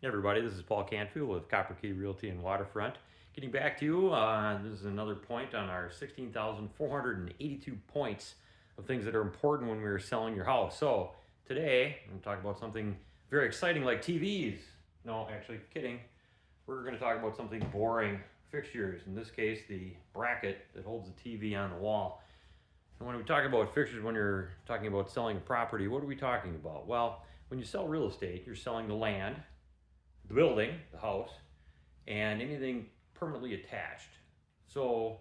Hey everybody, this is Paul Canfield with Copper Key Realty and Waterfront. Getting back to you, this is another point on our 16,482 points of things that are important when we're selling your house. So today, I'm going to talk about something very exciting like TVs. No, actually, kidding. We're going to talk about something boring, fixtures. In this case, the bracket that holds the TV on the wall. And when we talk about fixtures, when you're talking about selling a property, what are we talking about? Well, when you sell real estate, you're selling the land, the building, the house, and anything permanently attached. So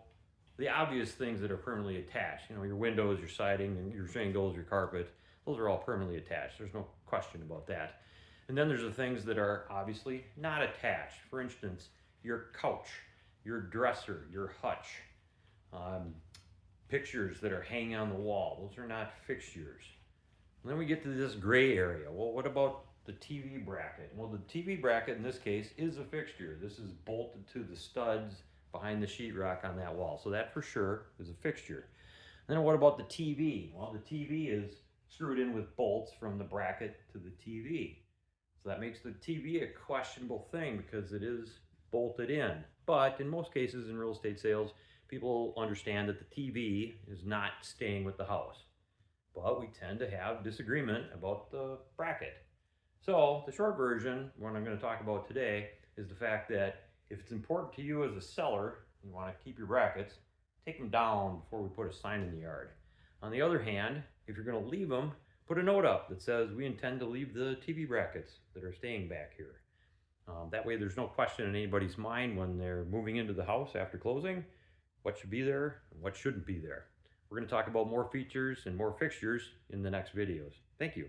the obvious things that are permanently attached, your windows, your siding, and your shingles, your carpet, those are all permanently attached. There's no question about that. And then there's the things that are obviously not attached. For instance, your couch, your dresser, your hutch, um, pictures that are hanging on the wall. Those are not fixtures. And then we get to this gray area. Well, what about the TV bracket? Well, the TV bracket in this case is a fixture. This is bolted to the studs behind the sheetrock on that wall. So that for sure is a fixture. And then what about the TV? Well, the TV is screwed in with bolts from the bracket to the TV. So that makes the TV a questionable thing because it is bolted in. But in most cases in real estate sales, people understand that the TV is not staying with the house, but we tend to have disagreement about the bracket. So the short version, what I'm going to talk about today, is the fact that if it's important to you as a seller, you want to keep your brackets, take them down before we put a sign in the yard. On the other hand, if you're going to leave them, put a note up that says we intend to leave the TV brackets that are staying back here. That way there's no question in anybody's mind when they're moving into the house after closing what should be there and what shouldn't be there. We're going to talk about more features and more fixtures in the next videos. Thank you.